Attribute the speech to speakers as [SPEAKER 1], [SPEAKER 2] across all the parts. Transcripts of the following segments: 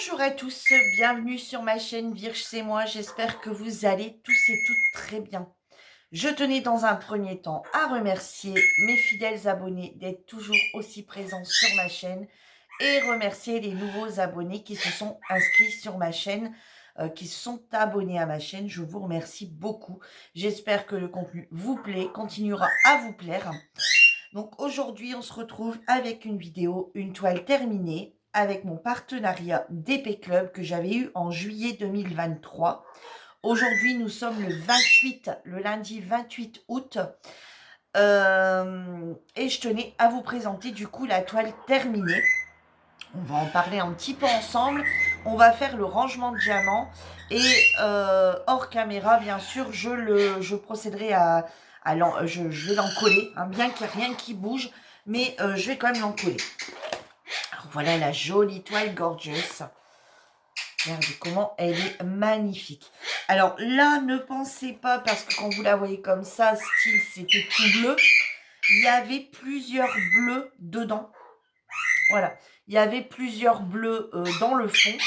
[SPEAKER 1] Bonjour à tous, bienvenue sur ma chaîne Virge c'est moi, j'espère que vous allez tous et toutes très bien. Je tenais dans un premier temps à remercier mes fidèles abonnés d'être toujours aussi présents sur ma chaîne et remercier les nouveaux abonnés qui se sont inscrits sur ma chaîne, qui se sont abonnés à ma chaîne. Je vous remercie beaucoup. J'espère que le contenu vous plaît, continuera à vous plaire. Donc aujourd'hui, on se retrouve avec une vidéo, une toile terminée, avec mon partenariat d'Épée Club que j'avais eu en juillet 2023. Aujourd'hui, nous sommes le lundi 28 août. Et je tenais à vous présenter du coup la toile terminée. On va en parler un petit peu ensemble. On va faire le rangement de diamants. Et hors caméra, bien sûr, je procéderai je vais l'encoller, hein, bien qu'il n'y ait rien qui bouge, mais je vais quand même l'encoller. Alors voilà la jolie toile gorgeous. Regardez comment elle est magnifique. Alors là, ne pensez pas, parce que quand vous la voyez comme ça, style c'était tout bleu, il y avait plusieurs bleus dedans. Voilà, il y avait plusieurs bleus dans le fond.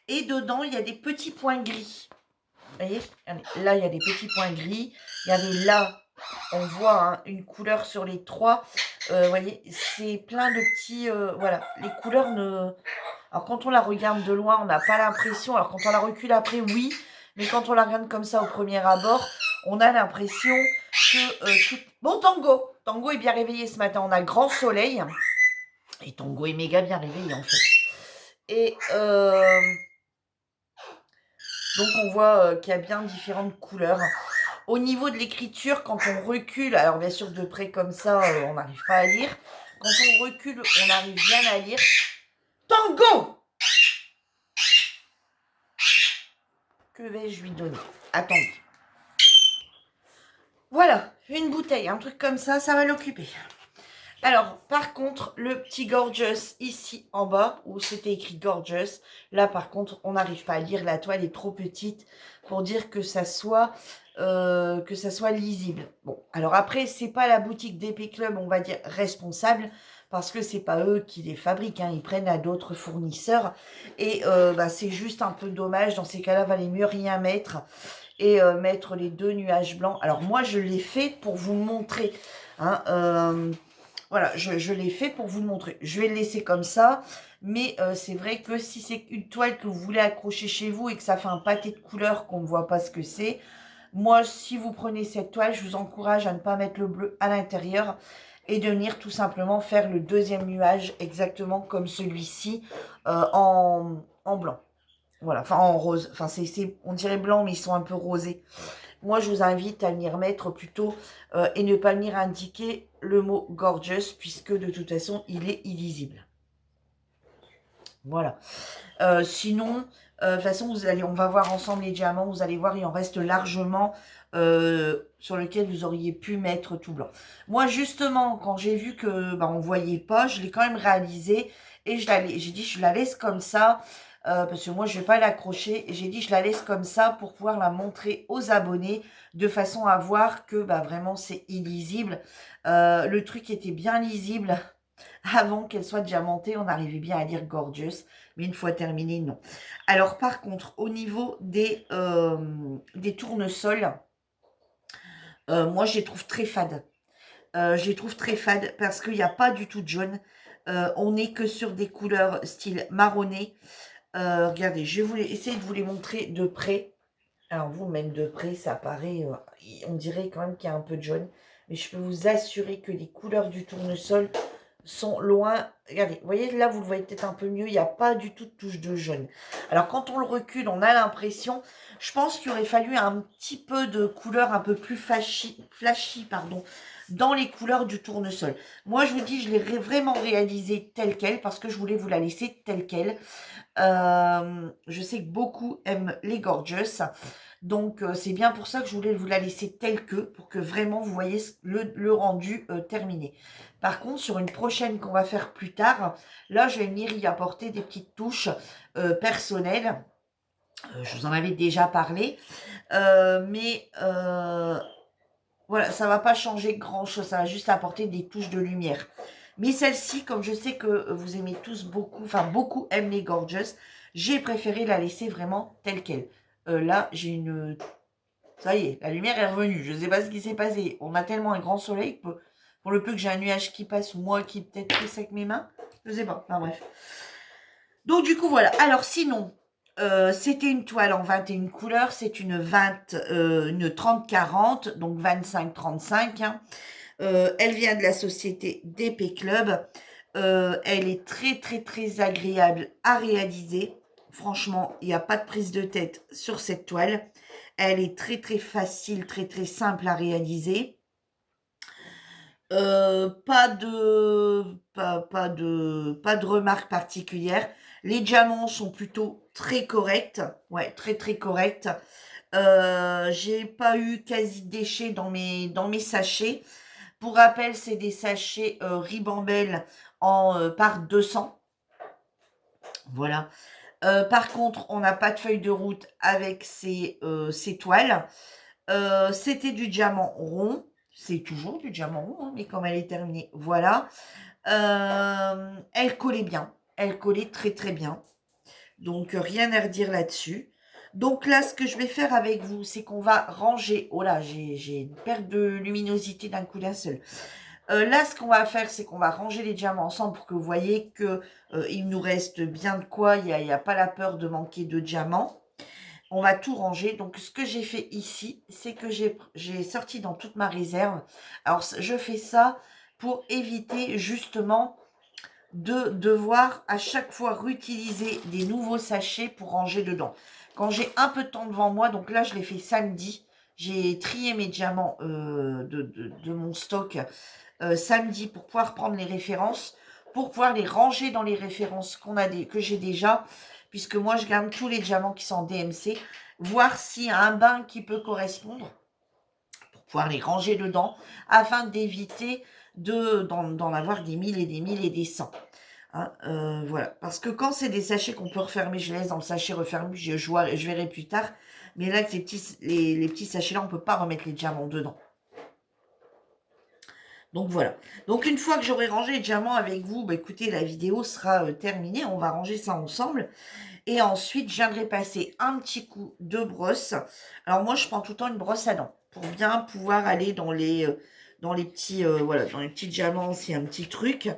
[SPEAKER 1] Et dedans, il y a des petits points gris. Vous voyez, là, il y a des petits points gris. Il y avait là, on voit hein, une couleur sur les trois. Vous voyez, c'est plein de petits... voilà, les couleurs ne... Alors, quand on la regarde de loin, on n'a pas l'impression. Alors, quand on la recule après, oui. Mais quand on la regarde comme ça au premier abord, on a l'impression que... Bon, Tango! Tango est bien réveillé ce matin. On a grand soleil. Et Tango est méga bien réveillé, en fait. Et... donc, on voit qu'il y a bien différentes couleurs. Au niveau de l'écriture, quand on recule, alors bien sûr de près comme ça, on n'arrive pas à lire. Quand on recule, on arrive bien à lire. Tango! Que vais-je lui donner? Attendez. Voilà, une bouteille, un truc comme ça, ça va l'occuper. Alors, par contre, le petit Gorgeous ici en bas, où c'était écrit Gorgeous, là par contre, on n'arrive pas à lire, la toile est trop petite pour dire que ça soit lisible. Bon, alors après, c'est pas la boutique d'Épée Club, on va dire, responsable, parce que c'est pas eux qui les fabriquent, hein, ils prennent à d'autres fournisseurs, et c'est juste un peu dommage, dans ces cas-là, valait mieux rien mettre, et mettre les deux nuages blancs. Alors moi, je l'ai fait pour vous montrer, hein, voilà, je l'ai fait pour vous le montrer. Je vais le laisser comme ça. Mais c'est vrai que si c'est une toile que vous voulez accrocher chez vous et que ça fait un pâté de couleurs qu'on ne voit pas ce que c'est, moi, si vous prenez cette toile, je vous encourage à ne pas mettre le bleu à l'intérieur et de venir tout simplement faire le deuxième nuage exactement comme celui-ci en blanc. Voilà, enfin en rose. Enfin, on dirait blanc, mais ils sont un peu rosés. Moi, je vous invite à venir mettre plutôt et ne pas venir indiquer le mot gorgeous puisque de toute façon, il est illisible. Voilà. Sinon, de toute façon, on va voir ensemble les diamants. Vous allez voir, il en reste largement sur lequel vous auriez pu mettre tout blanc. Moi, justement, quand j'ai vu que on voyait pas, je l'ai quand même réalisé et j'ai dit je la laisse comme ça. Parce que moi, je ne vais pas l'accrocher. Et j'ai dit, je la laisse comme ça pour pouvoir la montrer aux abonnés de façon à voir que vraiment, c'est illisible. Le truc était bien lisible avant qu'elle soit diamantée. On arrivait bien à lire gorgeous. Mais une fois terminé, non. Alors, par contre, au niveau des tournesols, moi, je les trouve très fades. Je les trouve très fades parce qu'il n'y a pas du tout de jaune. On n'est que sur des couleurs style marronné. Regardez, je vais essayer de vous les montrer de près. Alors vous, même de près, ça paraît, on dirait quand même qu'il y a un peu de jaune. Mais je peux vous assurer que les couleurs du tournesol sont loin. Regardez, vous voyez, là, vous le voyez peut-être un peu mieux. Il n'y a pas du tout de touche de jaune. Alors, quand on le recule, on a l'impression... Je pense qu'il aurait fallu un petit peu de couleur un peu plus flashy, pardon, dans les couleurs du tournesol. Moi, je vous dis, je l'ai vraiment réalisé tel quel parce que je voulais vous la laisser telle quelle. Je sais que beaucoup aiment les gorgeous. Donc, c'est bien pour ça que je voulais vous la laisser telle que, pour que vraiment vous voyez le rendu terminé. Par contre, sur une prochaine qu'on va faire plus tard, là, je vais venir y apporter des petites touches personnelles. Je vous en avais déjà parlé. Mais voilà, ça ne va pas changer grand-chose. Ça va juste apporter des touches de lumière. Mais celle-ci, comme je sais que vous aimez tous beaucoup, enfin beaucoup aiment les Gorgeous, j'ai préféré la laisser vraiment telle qu'elle. Là, j'ai une... Ça y est, la lumière est revenue. Je ne sais pas ce qui s'est passé. On a tellement un grand soleil que pour le peu que j'ai un nuage qui passe, ou moi qui peut-être fait ça avec mes mains, je ne sais pas. Enfin bref. Donc du coup, voilà. Alors sinon, c'était une toile en 21 couleurs. C'est une 30-40, donc 25-35. Hein. Elle vient de la société DP Club. Elle est très très très agréable à réaliser. Franchement, il n'y a pas de prise de tête sur cette toile. Elle est très très facile, très très simple à réaliser. Pas de remarques particulières. Les diamants sont plutôt très corrects. Ouais, très très corrects. J'ai pas eu quasi de déchets dans mes sachets. Pour rappel, c'est des sachets Ribambelle par 200. Voilà. Par contre, on n'a pas de feuille de route avec ces toiles. C'était du diamant rond. C'est toujours du diamant rond, hein, mais comme elle est terminée, voilà. Elle collait bien. Elle collait très très bien. Donc, rien à redire là-dessus. Donc là, ce que je vais faire avec vous, c'est qu'on va ranger... Oh là, j'ai une perte de luminosité d'un coup d'un seul. Là, ce qu'on va faire, c'est qu'on va ranger les diamants ensemble pour que vous voyez que il nous reste bien de quoi. Il n'y a pas la peur de manquer de diamants. On va tout ranger. Donc, ce que j'ai fait ici, c'est que j'ai sorti dans toute ma réserve. Alors, je fais ça pour éviter justement de devoir à chaque fois réutiliser des nouveaux sachets pour ranger dedans. Quand j'ai un peu de temps devant moi, donc là, je l'ai fait samedi. J'ai trié mes diamants de mon stock samedi pour pouvoir prendre les références, pour pouvoir les ranger dans les références que j'ai déjà, puisque moi, je garde tous les diamants qui sont en DMC, voir s'il y a un bain qui peut correspondre, pour pouvoir les ranger dedans, afin d'éviter d'en avoir des 1000 et des 1000 et des 100. Hein, voilà. Parce que quand c'est des sachets qu'on peut refermer, je laisse dans le sachet refermé, je verrai plus tard. Mais là, les petits sachets-là, on ne peut pas remettre les diamants dedans. Donc voilà. Donc une fois que j'aurai rangé les diamants avec vous, bah, écoutez, la vidéo sera terminée. On va ranger ça ensemble. Et ensuite, je viendrai passer un petit coup de brosse. Alors moi, je prends tout le temps une brosse à dents pour bien pouvoir aller dans les petits, voilà, dans les petits diamants, s'il y a un petit truc.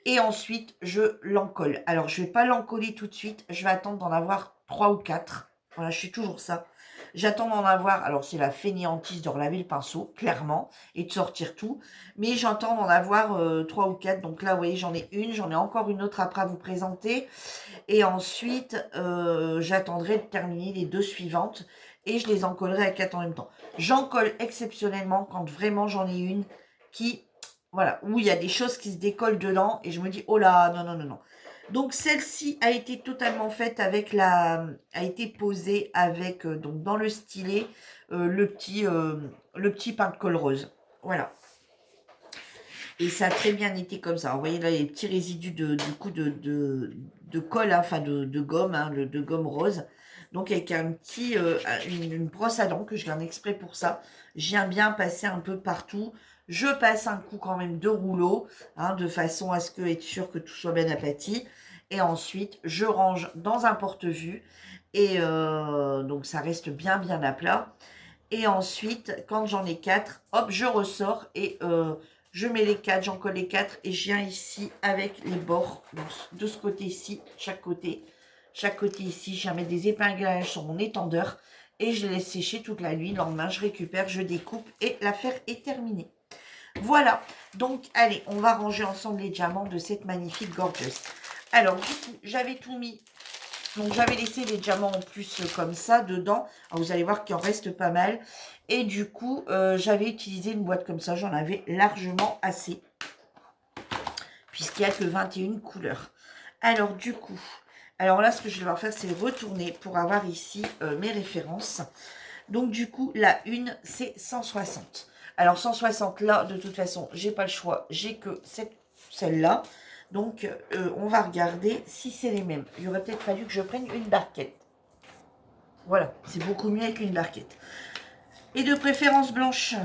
[SPEAKER 1] Et ensuite, je l'encolle. Alors, je ne vais pas l'encoller tout de suite. Je vais attendre d'en avoir 3 ou 4. Voilà, je fais toujours ça. J'attends d'en avoir, alors c'est la fainéantise de relaver le pinceau, clairement, et de sortir tout. Mais j'entends d'en avoir 3 ou 4. Donc là, vous voyez, j'en ai une, j'en ai encore une autre après à vous présenter. Et ensuite, j'attendrai de terminer les 2 suivantes. Et je les encollerai à 4 en même temps. J'en colle exceptionnellement quand vraiment j'en ai une qui, voilà, où il y a des choses qui se décollent dedans. Et je me dis, oh là, non, non, non, non. Donc celle-ci a été totalement faite avec a été posée avec, donc dans le stylet, le petit pain de colle rose. Voilà. Et ça a très bien été comme ça. Vous voyez là les petits résidus de colle, hein, enfin de gomme, hein, de gomme rose. Donc avec une brosse à dents que je garde exprès pour ça. J'aime bien passer un peu partout. Je passe un coup quand même de rouleau, hein, de façon à ce que être sûr que tout soit bien aplati. Et ensuite, je range dans un porte-vue. Et donc ça reste bien bien à plat. Et ensuite, quand j'en ai 4, hop, je ressors et je mets les 4, j'en colle les 4 et je viens ici avec les bords. Donc, de ce côté-ci, chaque côté ici, je viens mettre des épinglages sur mon étendeur et je les laisse sécher toute la nuit. Le lendemain, je récupère, je découpe et l'affaire est terminée. Voilà, donc allez, on va ranger ensemble les diamants de cette magnifique Gorgeous. Alors, du coup, j'avais tout mis. Donc, j'avais laissé les diamants en plus comme ça dedans. Alors, vous allez voir qu'il en reste pas mal. Et du coup, j'avais utilisé une boîte comme ça. J'en avais largement assez. Puisqu'il n'y a que 21 couleurs. Alors, du coup, alors là, ce que je vais faire, c'est retourner pour avoir ici mes références. Donc, du coup, la une, c'est 160. Alors, 160 là, de toute façon, j'ai pas le choix. J'ai que celle-là. Donc, on va regarder si c'est les mêmes. Il aurait peut-être fallu que je prenne une barquette. Voilà, c'est beaucoup mieux avec une barquette. Et de préférence blanche.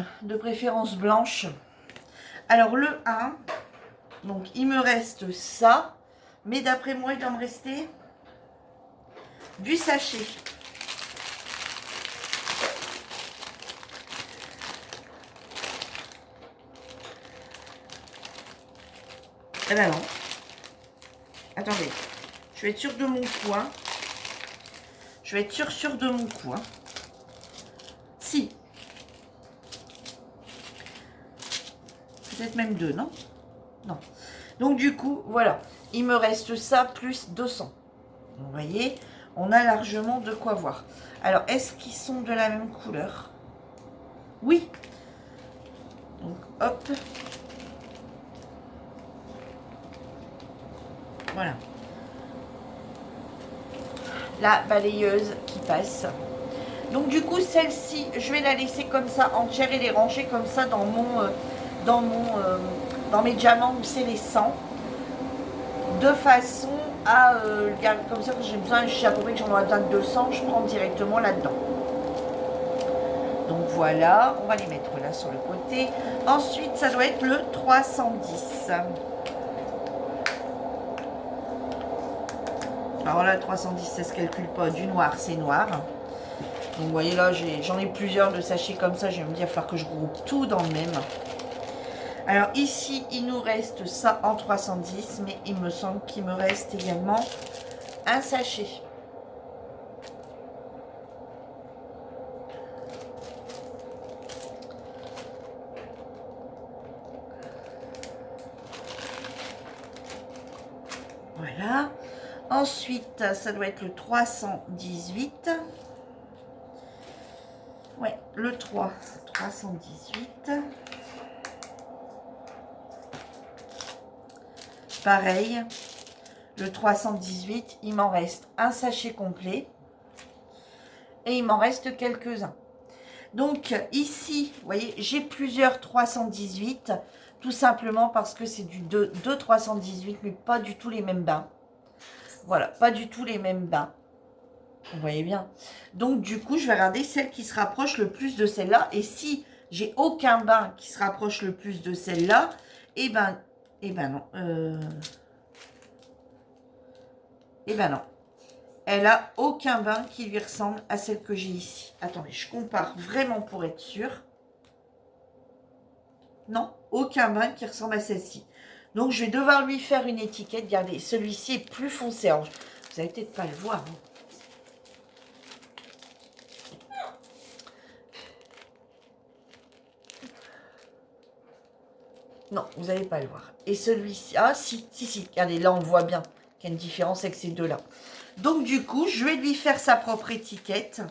[SPEAKER 1] Alors, le 1, Donc, il me reste ça. Mais d'après moi, il doit me rester du sachet. Eh ben non. Attendez. Je vais être sûre de mon coup. Hein. Je vais être sûre de mon coup. Hein. Si. Peut-être même 2, non? Non. Donc du coup, voilà. Il me reste ça plus 200. Vous voyez, on a largement de quoi voir. Alors, est-ce qu'ils sont de la même couleur? Oui. Donc, hop. Voilà. La balayeuse qui passe. Donc du coup, celle-ci, je vais la laisser comme ça, entière, et les ranger comme ça dans mes diamants où c'est les 100. De façon à garder comme ça, quand j'ai besoin, je sais à peu près que j'en aurai besoin de 200, je prends directement là-dedans. Donc voilà, on va les mettre là sur le côté. Ensuite, ça doit être le 310. Alors là, le 310, ça se calcule pas. Du noir, c'est noir. Donc vous voyez là, j'en ai plusieurs de sachets comme ça. Je vais me dire, il va falloir que je groupe tout dans le même. Alors ici, il nous reste ça en 310, mais il me semble qu'il me reste également un sachet. Voilà. Ensuite, ça doit être le 318. Ouais, le 318. Pareil, le 318, il m'en reste un sachet complet. Et il m'en reste quelques-uns. Donc, ici, vous voyez, j'ai plusieurs 318. Tout simplement parce que c'est du 2 318, mais pas du tout les mêmes bains. Voilà, pas du tout les mêmes bains. Vous voyez bien. Donc, du coup, je vais regarder celle qui se rapproche le plus de celle-là. Et si j'ai aucun bain qui se rapproche le plus de celle-là, eh ben non. Non. Elle a aucun bain qui lui ressemble à celle que j'ai ici. Attendez, je compare vraiment pour être sûre. Non, aucun bain qui ressemble à celle-ci. Donc, je vais devoir lui faire une étiquette. Regardez, celui-ci est plus foncé. Alors, vous allez peut-être pas le voir. Hein. Non, vous n'allez pas le voir. Et celui-ci... Ah, si. Regardez, là, on voit bien qu'il y a une différence avec ces deux-là. Donc, du coup, je vais lui faire sa propre étiquette.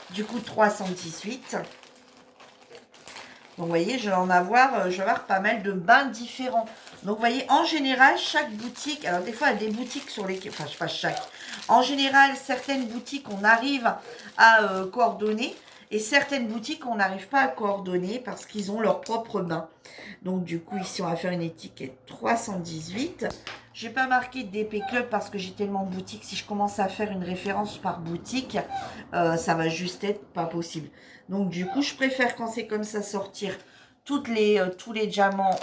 [SPEAKER 1] Du coup, 318. Donc, vous voyez, je vais avoir pas mal de bains différents. Donc, vous voyez, en général, chaque boutique... Alors, des fois, il y a des boutiques sur lesquelles... Enfin, je sais pas chaque. En général, certaines boutiques, on arrive à coordonner. Et certaines boutiques, on n'arrive pas à coordonner parce qu'ils ont leur propre bain. Donc, du coup, ici, on va faire une étiquette 318. Je n'ai pas marqué DP Club parce que j'ai tellement de boutiques. Si je commence à faire une référence par boutique, ça va juste être pas possible. Donc, du coup, je préfère quand c'est comme ça sortir tous les diamants.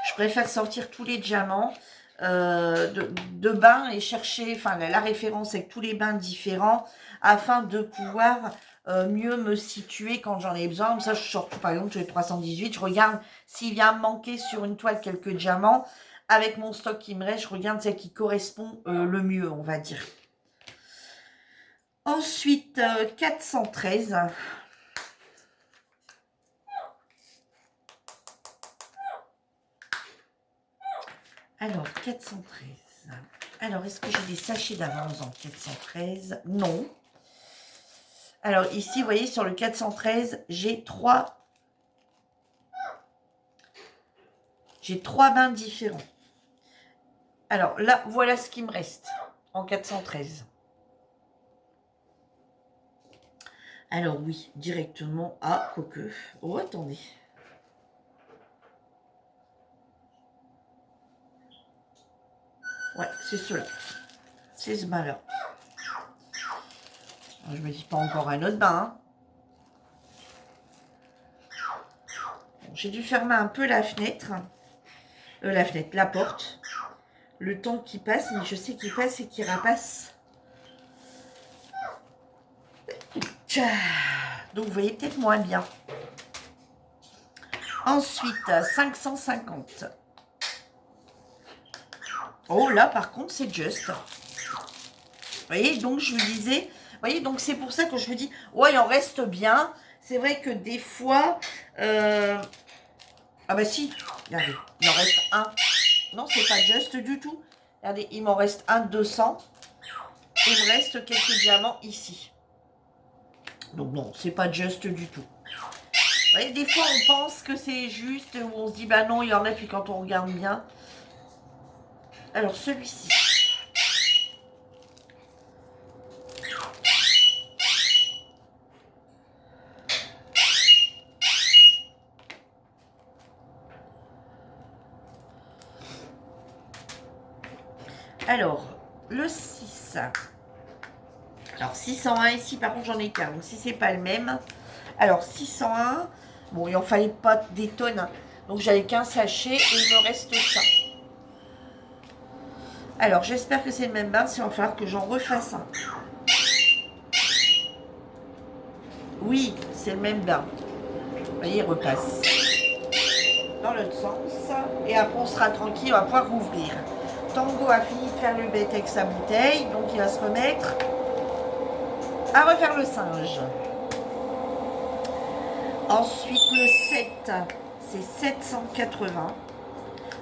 [SPEAKER 1] Je préfère sortir tous les diamants de bains et chercher la référence avec tous les bains différents afin de pouvoir mieux me situer quand j'en ai besoin. Comme ça, je sors tout, par exemple, sur les 318. Je regarde s'il vient manquer sur une toile quelques diamants. Avec mon stock qui me reste, je regarde celle qui correspond le mieux, on va dire. Ensuite, 413. Alors, 413. Alors, est-ce que j'ai des sachets d'avance en 413? Non. Alors, ici, vous voyez, sur le 413, j'ai trois bains différents. Alors, là, voilà ce qui me reste en 413. Alors, oui, directement à quoique. Oh, attendez. Ouais, c'est cela. C'est ce bain-là. Je me dis pas encore un autre bain. Hein. J'ai dû fermer un peu la fenêtre. La porte. Le temps qui passe, mais je sais qu'il passe et qu'il rapasse. Donc vous voyez peut-être moins bien. Ensuite, 550. Oh là, par contre, c'est juste. Vous voyez, donc je vous disais, vous voyez, donc c'est pour ça que je vous dis, ouais, il en reste bien. C'est vrai que des fois, ah bah si, regardez, il en reste un. Non, c'est pas juste du tout. Regardez, il m'en reste un de 200. Et il me reste quelques diamants ici. Donc non, c'est pas juste du tout. Vous voyez, des fois, on pense que c'est juste, ou on se dit, bah non, il y en a, puis quand on regarde bien. Alors, celui-ci. Alors, le 6. Alors, 601 ici, par contre, j'en ai qu'un. Donc, si c'est pas le même. Alors, 601. Bon, il en fallait pas des tonnes. Hein. Donc, j'avais qu'un sachet et il me reste ça. Alors, j'espère que c'est le même bain. Il va falloir que j'en refasse un. Oui, c'est le même bain. Vous voyez, il repasse. Dans l'autre sens. Et après, on sera tranquille. On va pouvoir rouvrir. Tango a fini de faire le bête avec sa bouteille. Donc, il va se remettre à refaire le singe. Ensuite, le 7, c'est 780.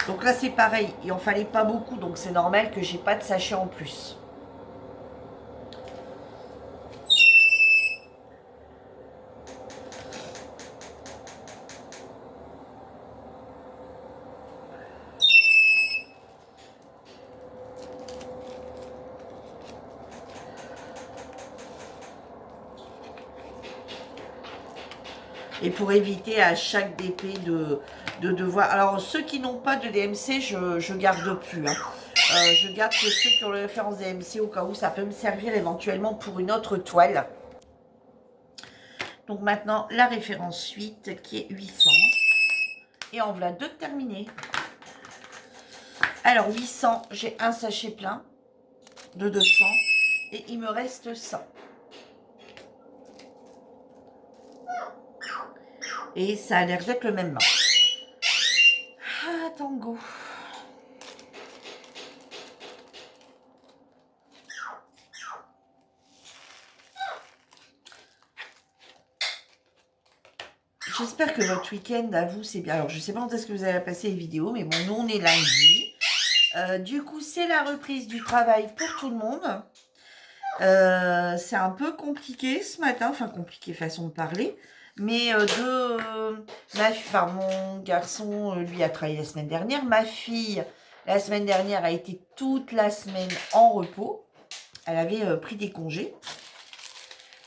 [SPEAKER 1] Donc là, c'est pareil. Il en fallait pas beaucoup. Donc, c'est normal que j'ai pas de sachet en plus. Et pour éviter à chaque DP de devoir... Alors, ceux qui n'ont pas de DMC, je garde plus. Hein. Je garde que ceux qui ont le référence DMC au cas où ça peut me servir éventuellement pour une autre toile. Donc maintenant, la référence 8 qui est 800. Et en voilà deux terminés. Alors, 800, j'ai un sachet plein de 200. Et il me reste 100. Et ça a l'air d'être le même bain. Ah, Tango. J'espère que votre week-end à vous, c'est bien. Alors, je ne sais pas quand est-ce que vous allez passer les vidéos, mais bon, nous, on est lundi. Du coup, c'est la reprise du travail pour tout le monde. C'est un peu compliqué ce matin. Enfin, compliqué façon de parler. Mais mon garçon, lui, a travaillé la semaine dernière. Ma fille, la semaine dernière, a été toute la semaine en repos. Elle avait pris des congés.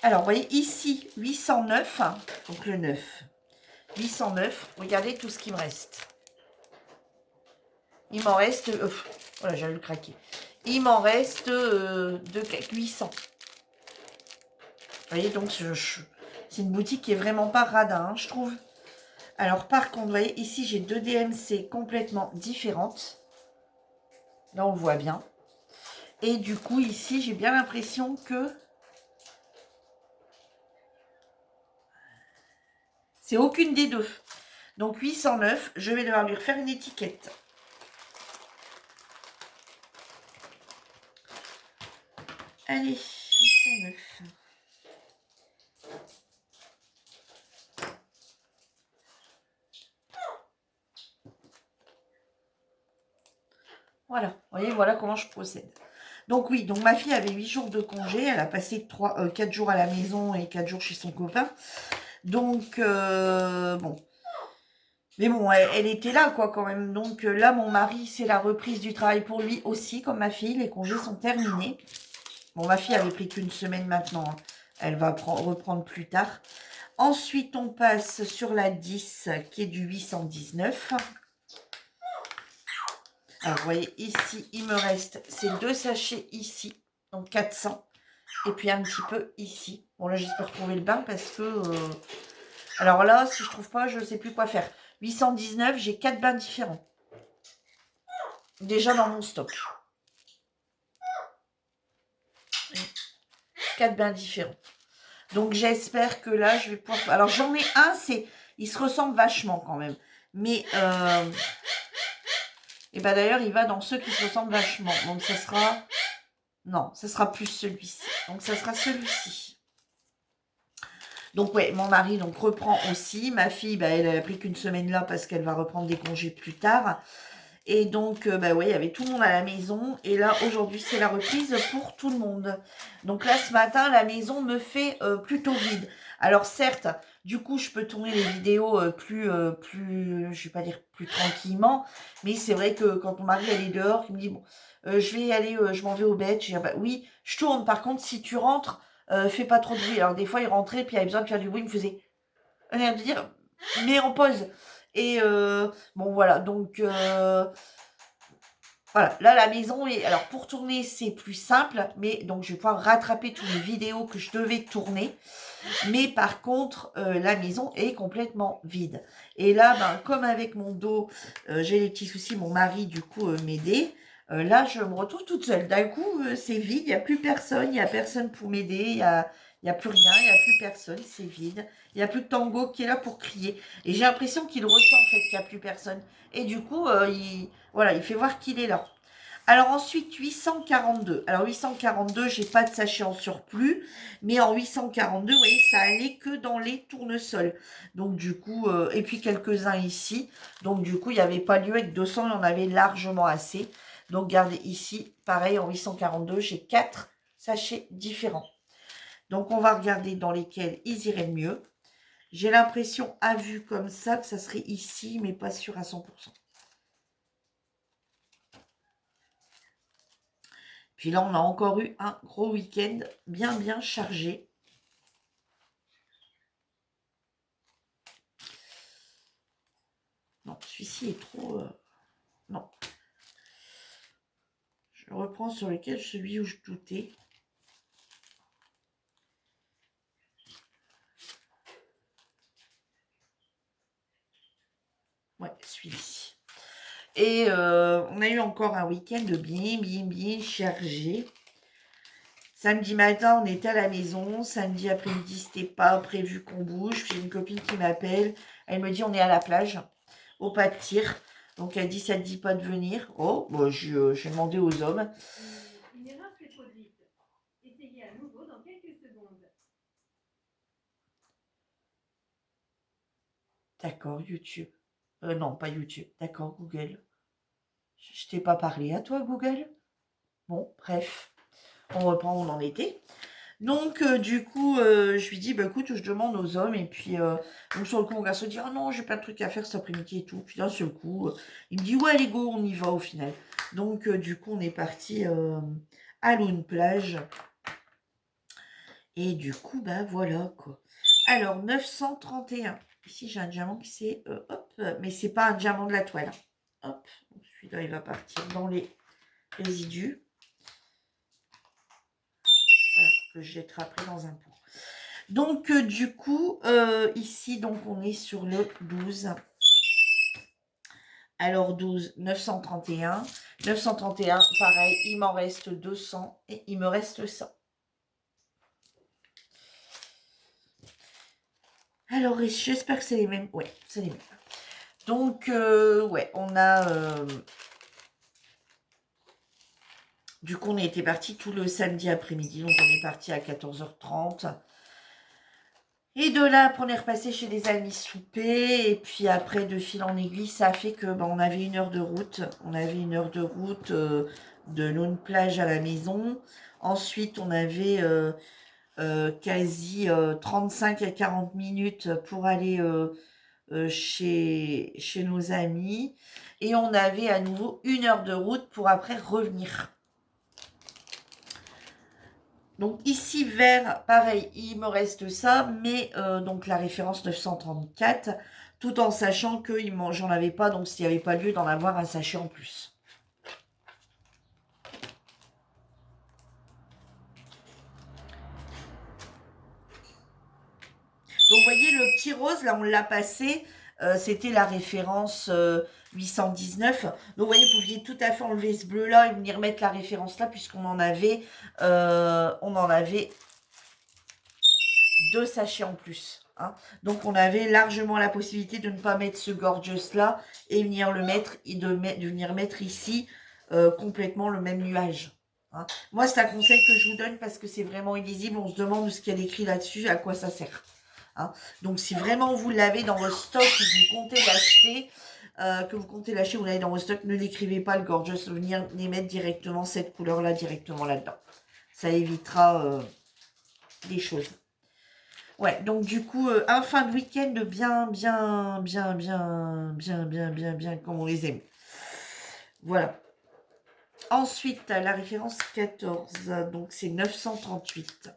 [SPEAKER 1] Alors, vous voyez, ici, 809, donc le 9. 809, regardez tout ce qui me reste. Il m'en reste... voilà, j'allais le craquer. Il m'en reste 800. Vous voyez, donc c'est une boutique qui est vraiment pas radin, hein, je trouve. Alors, par contre, vous voyez, ici, j'ai deux DMC complètement différentes. Là, on le voit bien. Et du coup, ici, j'ai bien l'impression que... c'est aucune des deux. Donc, 809, je vais devoir lui refaire une étiquette. Allez, 809. Voilà, vous voyez, voilà comment je procède. Donc oui, donc ma fille avait 8 jours de congé. Elle a passé 4 jours à la maison et 4 jours chez son copain. Donc, bon. Mais bon, elle était là, quoi, quand même. Donc là, mon mari, c'est la reprise du travail pour lui aussi, comme ma fille. Les congés sont terminés. Bon, ma fille avait pris qu'une semaine maintenant. Hein. Elle va reprendre plus tard. Ensuite, on passe sur la 10, qui est du 819. Alors, vous voyez, ici, il me reste ces deux sachets ici, donc 400. Et puis un petit peu ici. Bon, là, j'espère trouver le bain parce que... alors là, si je trouve pas, je ne sais plus quoi faire. 819, j'ai 4 bains différents. Déjà dans mon stock. 4 bains différents. Donc j'espère que là, je vais pouvoir... Alors j'en ai un, il se ressemble vachement quand même. Mais, et ben d'ailleurs, il va dans ceux qui se ressemblent vachement. Donc ça sera... Non, ça sera plus celui-ci. Donc ça sera celui-ci. Donc ouais, mon mari donc reprend aussi. Ma fille, bah, elle a pris qu'une semaine là parce qu'elle va reprendre des congés plus tard. Et donc, bah ouais, il y avait tout le monde à la maison. Et là, aujourd'hui, c'est la reprise pour tout le monde. Donc là, ce matin, la maison me fait plutôt vide. Alors certes, du coup, je peux tourner les vidéos je vais pas dire plus tranquillement. Mais c'est vrai que quand mon mari, elle est dehors, il me dit, bon, je vais y aller, je m'en vais au bête. Je dis, ah bah, oui, je tourne. Par contre, si tu rentres, fais pas trop de bruit. Alors des fois, il rentrait, puis il avait besoin de faire du bruit, il me faisait, de dire, mets en pause. Et bon, voilà, donc... voilà, là la maison est... Alors pour tourner c'est plus simple, mais donc je vais pouvoir rattraper toutes les vidéos que je devais tourner. Mais par contre, la maison est complètement vide. Et là, ben, comme avec mon dos, j'ai des petits soucis, mon mari du coup m'aider. Là, je me retrouve toute seule. D'un coup, c'est vide, il n'y a plus personne, il n'y a personne pour m'aider, il y a plus rien, il n'y a plus personne, c'est vide. Il n'y a plus de Tango qui est là pour crier. Et j'ai l'impression qu'il ressent en fait qu'il n'y a plus personne. Et du coup, voilà, il fait voir qu'il est là. Alors ensuite, 842. Alors 842, j'ai pas de sachet en surplus. Mais en 842, vous voyez, ça allait que dans les tournesols. Donc du coup, et puis quelques-uns ici. Donc du coup, il n'y avait pas lieu avec 200, il y en avait largement assez. Donc regardez ici, pareil, en 842, j'ai 4 sachets différents. Donc on va regarder dans lesquels ils iraient mieux. J'ai l'impression, à vue comme ça, que ça serait ici, mais pas sûr à 100%. Puis là, on a encore eu un gros week-end bien chargé. Non, celui-ci est trop... non. Je reprends sur lequel celui où je doutais. Ouais, celui-ci. Et on a eu encore un week-end bien chargé. Samedi matin, on était à la maison. Samedi après-midi, c'était pas prévu qu'on bouge. J'ai une copine qui m'appelle. Elle me dit, on est à la plage, au pas de tir. Donc, elle dit, ça te dit pas de venir. Oh, bon, j'ai demandé aux hommes. Une erreur s'est produite. Essayez à nouveau dans quelques secondes. D'accord, YouTube. Non, pas YouTube. D'accord, Google. Je t'ai pas parlé à toi, Google. Bon, bref. On reprend où on en était. Donc, du coup, je lui dis, bah écoute, je demande aux hommes. Et puis, donc sur le coup, mon garçon dit, oh non, j'ai plein de trucs à faire cet après-midi et tout. Puis d'un seul coup, il me dit, ouais, allez, go, on y va au final. Donc, du coup, on est parti à Lune Plage. Et du coup, bah voilà, quoi. Alors, 931. Ici, j'ai un diamant qui s'est... hop, mais c'est pas un diamant de la toile. Hop, celui-là, il va partir dans les résidus. Voilà, que je jetterai après dans un pot. Donc, du coup, ici, donc, on est sur le 12. Alors, 12, 931. 931, pareil, il m'en reste 200 et il me reste ça. Alors, j'espère que c'est les mêmes. Ouais, c'est les mêmes. Donc, ouais, on a... du coup, on était parti tout le samedi après-midi. Donc, on est parti à 14h30. Et de là, après, on est repassé chez des amis souper. Et puis après, de fil en aiguille, ça a fait que on avait 1 heure de route. On avait 1 heure de route de Lune Plage à la maison. Ensuite, on avait quasi 35 à 40 minutes pour aller chez nos amis. Et on avait à nouveau 1 heure de route pour après revenir. Donc ici, vert, pareil, il me reste ça, mais donc la référence 934, tout en sachant que j'en avais pas, donc s'il n'y avait pas lieu d'en avoir un sachet en plus. Donc vous voyez, le petit rose, là, on l'a passé C'était la référence 819. Donc, vous voyez, vous pouviez tout à fait enlever ce bleu-là et venir mettre la référence là, puisqu'on on en avait 2 sachets en plus. Hein. Donc, on avait largement la possibilité de ne pas mettre ce Gorgeous-là et venir le mettre, et de venir mettre ici complètement le même nuage. Hein. Moi, c'est un conseil que je vous donne parce que c'est vraiment illisible. On se demande ce qu'il y a écrit là-dessus, à quoi ça sert. Hein. Donc, si vraiment vous l'avez dans votre stock, que vous comptez l'acheter, vous l'avez dans votre stock, ne l'écrivez pas, le Gorgeous, venir les mettre directement, cette couleur-là, directement là-dedans. Ça évitera des choses. Ouais, donc du coup, un fin de week-end bien, comme on les aime. Voilà. Ensuite, la référence 14, donc c'est 938.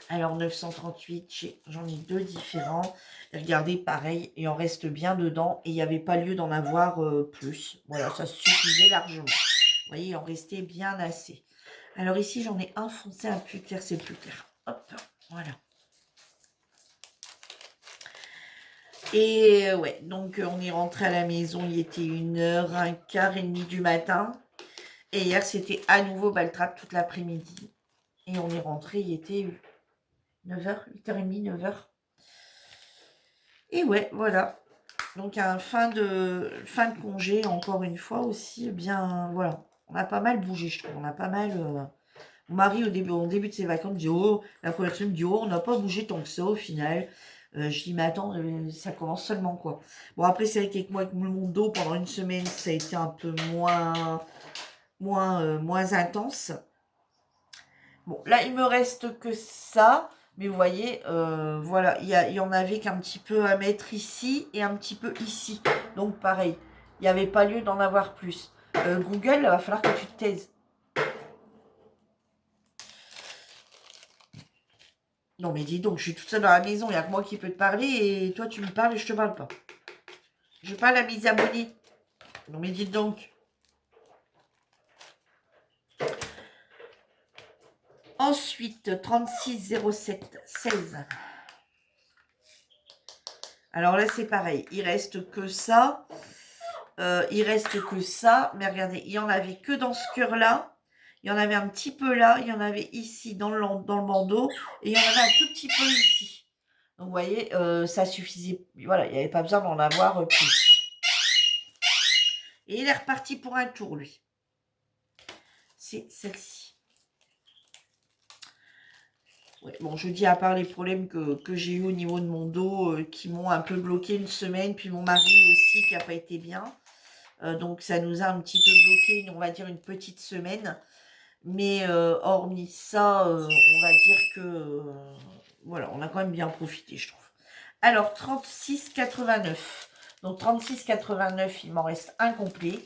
[SPEAKER 1] Alors 938, j'en ai 2 différents. Regardez, pareil, il en reste bien dedans et il n'y avait pas lieu d'en avoir plus. Voilà, ça suffisait largement. Vous voyez, il en restait bien assez. Alors ici, j'en ai un foncé, un plus clair, c'est plus clair. Hop, voilà. Et ouais, donc on est rentré à la maison, il était 1h, 1h15 du matin. Et hier, c'était à nouveau Baltrap toute l'après-midi. Et on est rentré, il était 9h, 8h30, 9h. Et ouais, voilà. Donc un fin de congé, encore une fois aussi, bien, voilà. On a pas mal bougé, je trouve. On a pas mal... Mon mari, au début de ses vacances, me dit, oh, la première semaine, me dit, oh, on n'a pas bougé tant que ça, au final. Je dis, mais attends, ça commence seulement, quoi. Bon, après, c'est vrai qu'avec moi, avec mon dos, pendant une semaine, ça a été un peu moins intense. Bon, là, il me reste que ça. Mais vous voyez, voilà, il y en avait qu'un petit peu à mettre ici et un petit peu ici. Donc, pareil, il n'y avait pas lieu d'en avoir plus. Google, il va falloir que tu te taises. Non, mais dis donc, je suis toute seule dans la maison, il n'y a que moi qui peux te parler et toi, tu me parles et je te parle pas. Je parle à mes abonnés. Non, mais dites donc. Ensuite, 3607 16. Alors là, c'est pareil. Il reste que ça. Mais regardez, il n'y en avait que dans ce cœur-là. Il y en avait un petit peu là. Il y en avait ici dans le bandeau. Et il y en avait un tout petit peu ici. Donc, vous voyez, ça suffisait. Voilà, il n'y avait pas besoin d'en avoir plus. Et il est reparti pour un tour, lui. C'est celle-ci. Ouais, bon, je dis à part les problèmes que j'ai eu au niveau de mon dos qui m'ont un peu bloqué une semaine, puis mon mari aussi qui n'a pas été bien. Donc ça nous a un petit peu bloqué, on va dire une petite semaine. Mais hormis ça, on va dire que voilà, on a quand même bien profité, je trouve. Alors 36,89. Donc 36,89, il m'en reste un complet.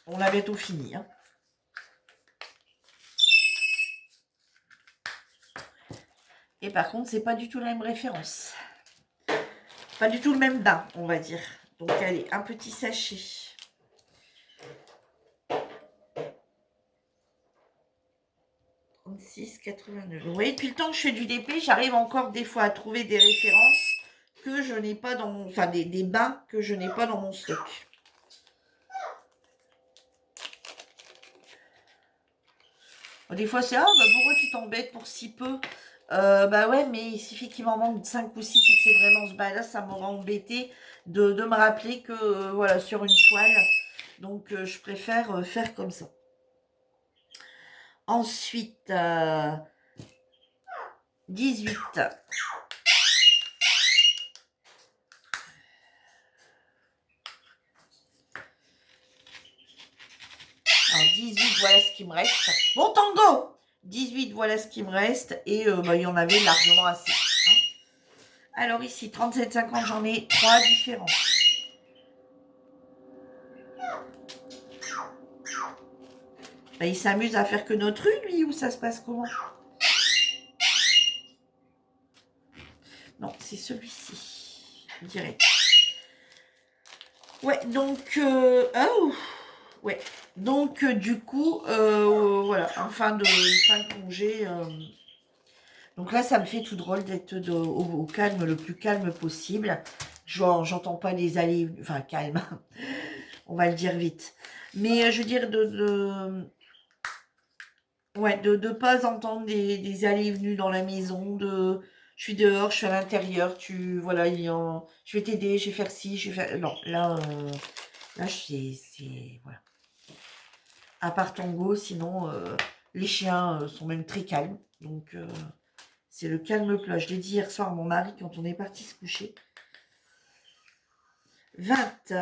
[SPEAKER 1] On a bientôt fini. Hein. Et par contre, c'est pas du tout la même référence. Pas du tout le même bain, on va dire. Donc allez, un petit sachet. 36,89. Vous voyez, depuis le temps que je fais du DP, j'arrive encore des fois à trouver des références que je n'ai pas dans mon... Enfin, des bains que je n'ai pas dans mon stock. Des fois, c'est « Ah, bah pourquoi tu t'embêtes pour si peu ?» Bah ouais, mais il suffit qu'il m'en manque 5 ou 6 et que c'est vraiment ce bain-là, ça m'aura embêté de me rappeler que, voilà, sur une toile. Donc, je préfère faire comme ça. Ensuite, 18. Alors, 18, voilà ce qui me reste. Bon tango 18, voilà ce qui me reste. Et bah, il y en avait largement assez. Hein. Alors ici, 37,50, j'en ai 3 différents. Bah, il s'amuse à faire que notre rue, lui, ou ça se passe comment? Non, c'est celui-ci. Direct. Ouais, donc... oh ouais. Donc, du coup, voilà, fin de congé. Donc là, ça me fait tout drôle d'être au calme, le plus calme possible. J'entends pas les allées, enfin calme, on va le dire vite. Mais je veux dire ouais, de pas entendre des allées et venues dans la maison, je suis dehors, je suis à l'intérieur, voilà, je vais t'aider, je vais faire ci, je vais faire, non, là, voilà. À part Tango, sinon, les chiens sont même très calmes, donc c'est le calme plat. Je l'ai dit hier soir à mon mari quand on est parti se coucher. 20.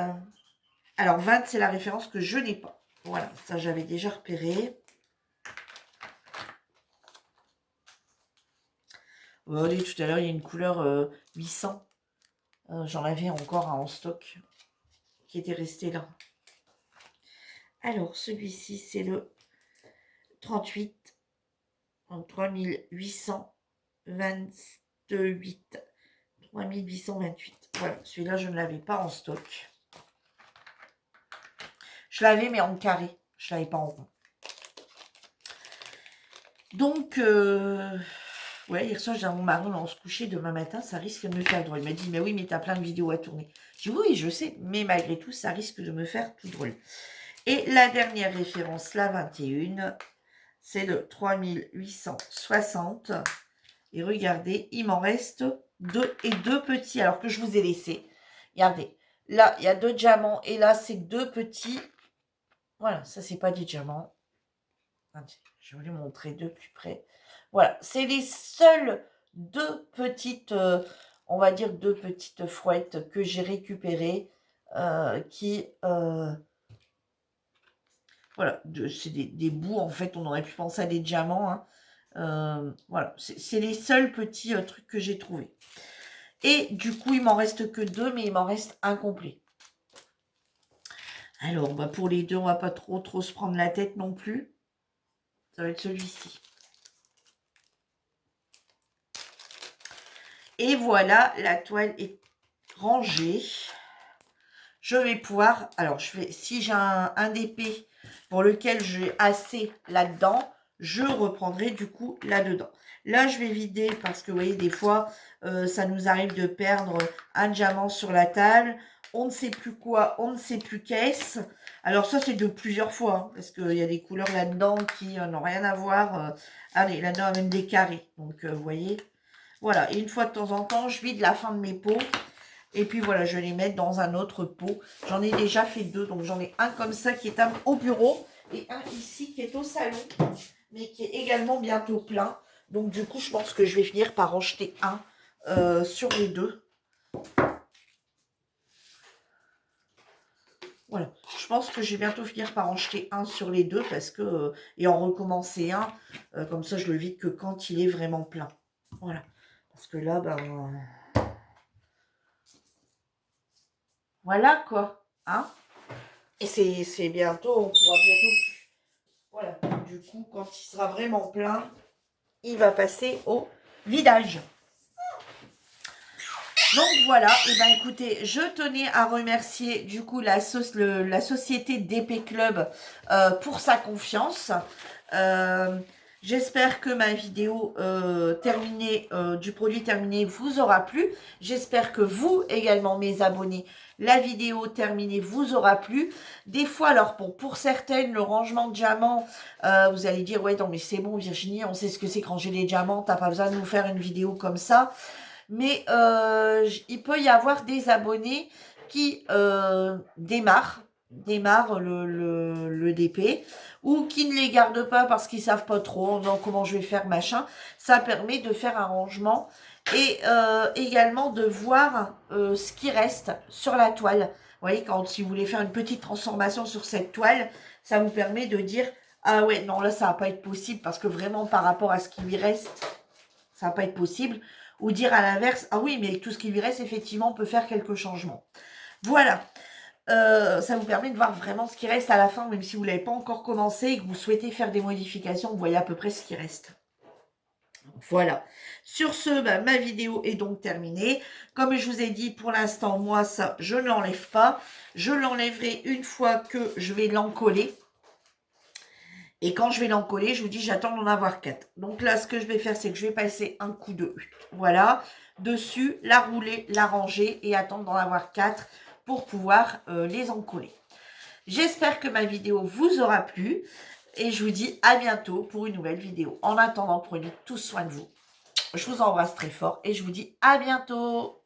[SPEAKER 1] Alors 20, c'est la référence que je n'ai pas. Voilà, ça j'avais déjà repéré. Allez, tout à l'heure, il y a une couleur 800. J'en avais encore un en stock qui était resté là. Alors, celui-ci, c'est le 38. Donc, 3828. 3828. Voilà, celui-là, je ne l'avais pas en stock. Je l'avais, mais en carré. Je ne l'avais pas en rond. Donc, ouais, hier soir, j'ai dit à mon mari, on se coucher demain matin, ça risque de me faire drôle. Il m'a dit, mais oui, mais tu as plein de vidéos à tourner. Je dis, oui, je sais, mais malgré tout, ça risque de me faire tout drôle. Et la dernière référence, la 21, c'est le 3860. Et regardez, il m'en reste 2 et 2 petits, alors que je vous ai laissé. Regardez, là, il y a 2 diamants, et là, c'est 2 petits. Voilà, ça, c'est pas des diamants. Je vais vous les montrer de plus près. Voilà, c'est les seules 2 petites, on va dire 2 petites fouettes que j'ai récupérées, voilà, c'est des bouts, en fait, on aurait pu penser à des diamants, hein. Voilà, c'est les seuls petits trucs que j'ai trouvés. Et du coup, il m'en reste que 2, mais il m'en reste un complet. Alors, bah, pour les 2, on va pas trop se prendre la tête non plus. Ça va être celui-ci. Et voilà, la toile est rangée. Je vais pouvoir, alors si j'ai un épée pour lequel j'ai assez là-dedans, je reprendrai du coup là-dedans. Là, je vais vider parce que vous voyez, des fois, ça nous arrive de perdre un diamant sur la table. On ne sait plus quoi, on ne sait plus qu'est-ce. Alors ça, c'est de plusieurs fois, hein, parce qu'il y a des couleurs là-dedans qui n'ont rien à voir. Allez, là-dedans, il y a même des carrés. Donc, vous voyez, voilà. Et une fois de temps en temps, je vide la fin de mes pots. Et puis voilà, je vais les mettre dans un autre pot. J'en ai déjà fait 2, donc j'en ai un comme ça qui est au bureau et un ici qui est au salon, mais qui est également bientôt plein. Donc du coup, je pense que je vais finir par en jeter un sur les 2. Voilà, je pense que je vais bientôt finir par en jeter un sur les 2 parce que et en recommencer un, comme ça je le vide que quand il est vraiment plein. Voilà, parce que là, ben... voilà quoi, hein. Et c'est bientôt, on pourra bientôt plus. Voilà, du coup, quand il sera vraiment plein, il va passer au vidage. Donc voilà, et ben écoutez, je tenais à remercier du coup la société DP Club pour sa confiance. J'espère que ma vidéo terminée, du produit terminé vous aura plu. J'espère que vous également, mes abonnés, la vidéo terminée vous aura plu. Des fois, alors pour certaines, le rangement de diamants, vous allez dire, ouais, non mais c'est bon Virginie, on sait ce que c'est que ranger les diamants, t'as pas besoin de nous faire une vidéo comme ça. Mais il peut y avoir des abonnés qui démarrent le DP ou qui ne les gardent pas parce qu'ils savent pas trop comment je vais faire machin. Ça permet de faire un rangement et également de voir ce qui reste sur la toile. Vous voyez, si vous voulez faire une petite transformation sur cette toile, ça vous permet de dire « Ah ouais, non, là, ça va pas être possible parce que vraiment, par rapport à ce qui lui reste, ça va pas être possible. » Ou dire à l'inverse, ah oui, mais tout ce qui lui reste, effectivement, on peut faire quelques changements. Voilà. Ça vous permet de voir vraiment ce qui reste à la fin, même si vous ne l'avez pas encore commencé et que vous souhaitez faire des modifications, vous voyez à peu près ce qui reste. Voilà. Sur ce, bah, ma vidéo est donc terminée. Comme je vous ai dit, pour l'instant, moi, ça, je ne l'enlève pas. Je l'enlèverai une fois que je vais l'encoller. Et quand je vais l'encoller, je vous dis, j'attends d'en avoir 4. Donc là, ce que je vais faire, c'est que je vais passer un coup de, voilà, dessus, la rouler, la ranger et attendre d'en avoir 4 pour pouvoir les encoller. J'espère que ma vidéo vous aura plu et je vous dis à bientôt pour une nouvelle vidéo. En attendant, prenez tous soin de vous. Je vous embrasse très fort et je vous dis à bientôt.